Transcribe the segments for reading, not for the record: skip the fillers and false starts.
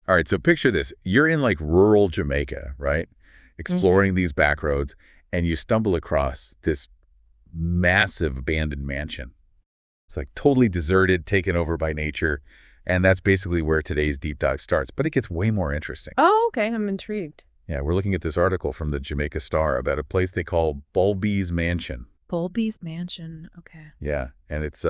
All right, so picture this. You're in like rural Jamaica, right? Exploring these back roads, and you stumble across this massive abandoned mansion. It's like totally deserted, taken over by nature, and that's basically where today's deep dive starts. But it gets way more interesting. Oh, okay. I'm intrigued. Yeah, we're looking at this article from the Jamaica Star about a place they call Bulbie's Mansion. Bulbie's Mansion. Okay. Yeah, and it's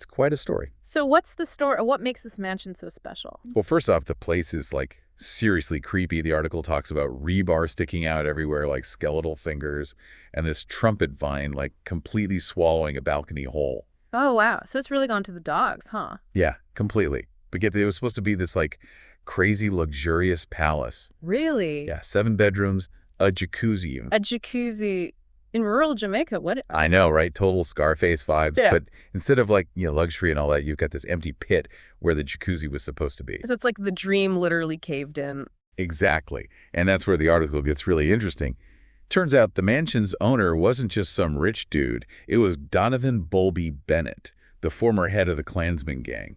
quite a story. So what's the story? What makes this mansion so special? Well, first off, the place is like seriously creepy. The article talks about rebar sticking out everywhere like skeletal fingers and this trumpet vine like completely swallowing a balcony hole. Oh, wow. So it's really gone to the dogs, huh? Yeah, completely. But get it was supposed to be this like crazy luxurious palace. Really? Yeah, 7 bedrooms, a jacuzzi even. A jacuzzi in rural Jamaica? What? I know, right? Total Scarface vibes. Yeah. But instead of like, luxury and all that, you've got this empty pit where the jacuzzi was supposed to be. So it's like the dream literally caved in. Exactly. And that's where the article gets really interesting. Turns out the mansion's owner wasn't just some rich dude. It was Donovan Bulbie Bennett, the former head of the Klansman gang.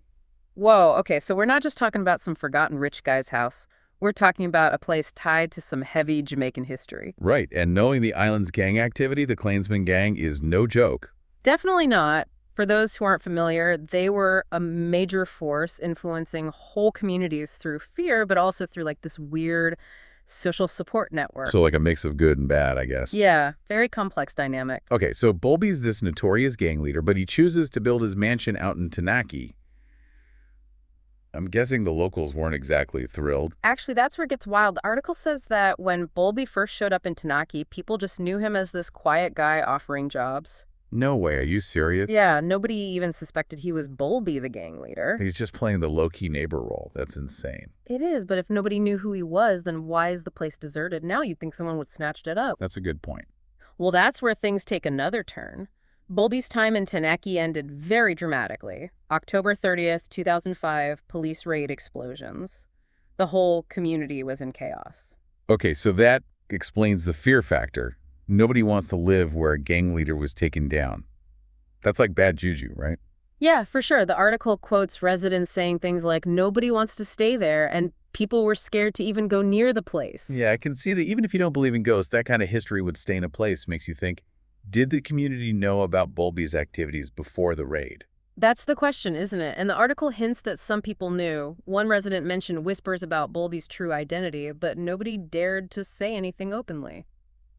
Whoa, okay, so we're not just talking about some forgotten rich guy's house. We're talking about a place tied to some heavy Jamaican history. Right, and knowing the island's gang activity, the Klansman gang is no joke. Definitely not. For those who aren't familiar, they were a major force influencing whole communities through fear, but also through like this weird social support network. So like a mix of good and bad, I guess. Yeah, very complex dynamic. Okay, so Bulbie's this notorious gang leader, but he chooses to build his mansion out in Tanaky. I'm guessing the locals weren't exactly thrilled. Actually, that's where it gets wild. The article says that when Bulbie first showed up in Tanaky, people just knew him as this quiet guy offering jobs. No way, are you serious? Yeah, nobody even suspected he was Bulbie, the gang leader. He's just playing the low-key neighbor role. That's insane. It is, but if nobody knew who he was, then why is the place deserted? Now you'd think someone would snatched it up. That's a good point. Well, that's where things take another turn. Bulbie's time in Tanaky ended very dramatically. October 30th, 2005, police raid explosions. The whole community was in chaos. Okay, so that explains the fear factor. Nobody wants to live where a gang leader was taken down. That's like bad juju, right? Yeah, for sure. The article quotes residents saying things like, nobody wants to stay there, and people were scared to even go near the place. Yeah, I can see that even if you don't believe in ghosts, that kind of history would stain a place. Makes you think, did the community know about Bulbie's activities before the raid? That's the question, isn't it? And the article hints that some people knew. One resident mentioned whispers about Bulbie's true identity, but nobody dared to say anything openly.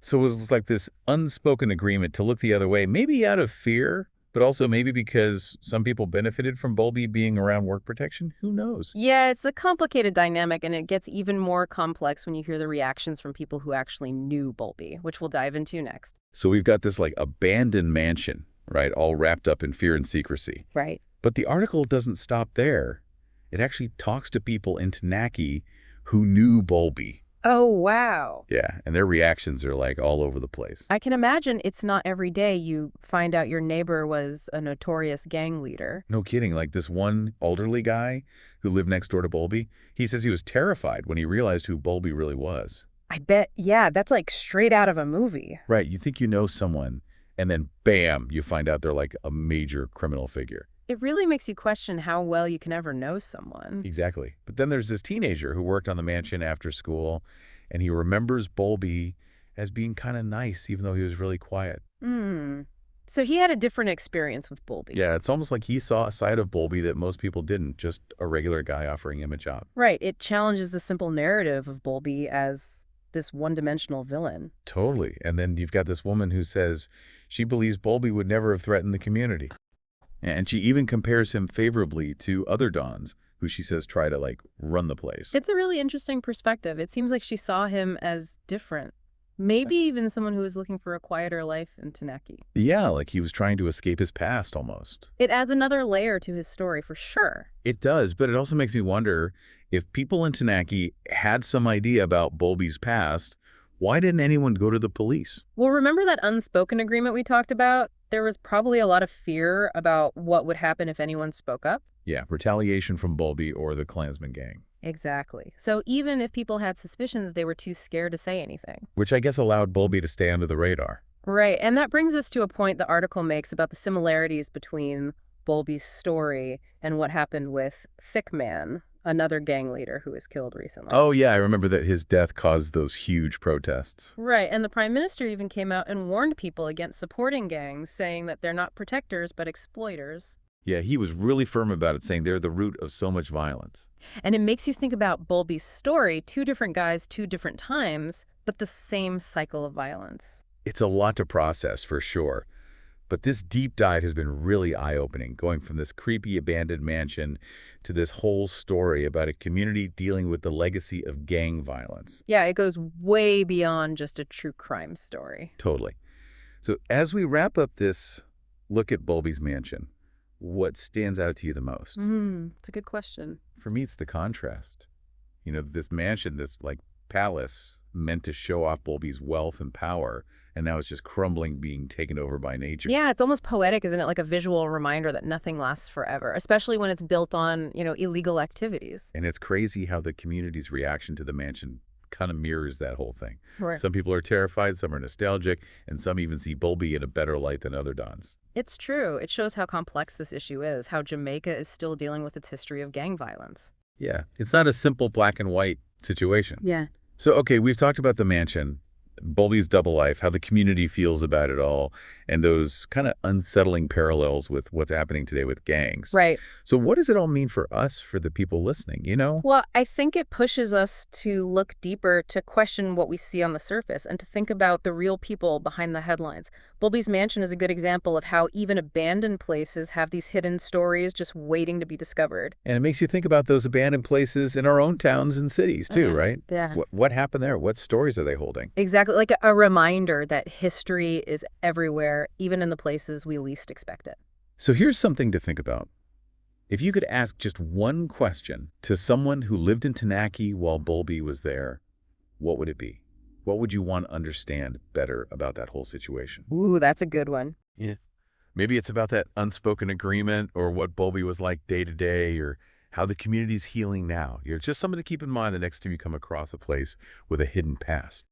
So it was like this unspoken agreement to look the other way, maybe out of fear, but also maybe because some people benefited from Bulbie being around work protection. Who knows? Yeah, it's a complicated dynamic, and it gets even more complex when you hear the reactions from people who actually knew Bulbie, which we'll dive into next. So we've got this like abandoned mansion, right, all wrapped up in fear and secrecy. Right. But the article doesn't stop there. It actually talks to people in Tanaky who knew Bulbie. Oh, wow. Yeah, and their reactions are like all over the place. I can imagine it's not every day you find out your neighbor was a notorious gang leader. No kidding, like this one elderly guy who lived next door to Bulbie, he says he was terrified when he realized who Bulbie really was. I bet, yeah, that's like straight out of a movie. Right, you think you know someone, and then bam, you find out they're like a major criminal figure. It really makes you question how well you can ever know someone. Exactly. But then there's this teenager who worked on the mansion after school, and he remembers Bulbie as being kind of nice, even though he was really quiet. So he had a different experience with Bulbie. Yeah, it's almost like he saw a side of Bulbie that most people didn't, just a regular guy offering him a job. Right. It challenges the simple narrative of Bulbie as this one-dimensional villain. Totally. And then you've got this woman who says she believes Bulbie would never have threatened the community. And she even compares him favorably to other Dons who she says try to like run the place. It's a really interesting perspective. It seems like she saw him as different. Maybe even someone who was looking for a quieter life in Tanaky. Yeah, like he was trying to escape his past almost. It adds another layer to his story for sure. It does, but it also makes me wonder if people in Tanaky had some idea about Bulbie's past, why didn't anyone go to the police? Well, remember that unspoken agreement we talked about? There was probably a lot of fear about what would happen if anyone spoke up. Yeah, retaliation from Bulbie or the Klansman gang. Exactly. So even if people had suspicions, they were too scared to say anything. Which I guess allowed Bulbie to stay under the radar. Right, and that brings us to a point the article makes about the similarities between Bulbie's story and what happened with Thick Man, another gang leader who was killed recently. Oh, yeah, I remember that his death caused those huge protests. Right, and the prime minister even came out and warned people against supporting gangs, saying that they're not protectors but exploiters. Yeah, he was really firm about it, saying they're the root of so much violence. And it makes you think about Bulbie's story, two different guys, two different times, but the same cycle of violence. It's a lot to process, for sure. But this deep dive has been really eye-opening, going from this creepy abandoned mansion to this whole story about a community dealing with the legacy of gang violence. Yeah, it goes way beyond just a true crime story. Totally. So as we wrap up this look at Bulbie's mansion, what stands out to you the most? It's a good question. For me, it's the contrast. You know, this mansion, this like palace meant to show off Bulbie's wealth and power, and now it's just crumbling, being taken over by nature. Yeah, it's almost poetic, isn't it? Like a visual reminder that nothing lasts forever, especially when it's built on, illegal activities. And it's crazy how the community's reaction to the mansion kind of mirrors that whole thing. Right. Some people are terrified, some are nostalgic, and some even see Bulbie in a better light than other Dons. It's true. It shows how complex this issue is, how Jamaica is still dealing with its history of gang violence. Yeah, it's not a simple black and white situation. Yeah. So, okay, we've talked about the mansion, Bulbie's double life, how the community feels about it all, and those kind of unsettling parallels with what's happening today with gangs. Right. So what does it all mean for us, for the people listening, you know? Well, I think it pushes us to look deeper, to question what we see on the surface, and to think about the real people behind the headlines. Bulbie's mansion is a good example of how even abandoned places have these hidden stories just waiting to be discovered. And it makes you think about those abandoned places in our own towns and cities too, right? Yeah. What happened there? What stories are they holding? Exactly, like a reminder that history is everywhere, even in the places we least expect it. So here's something to think about. If you could ask just one question to someone who lived in Tanaky while Bulbie was there, what would it be? What would you want to understand better about that whole situation? Ooh, that's a good one. Yeah. Maybe it's about that unspoken agreement, or what Bulbie was like day to day, or how the community's healing now. You're just something to keep in mind the next time you come across a place with a hidden past.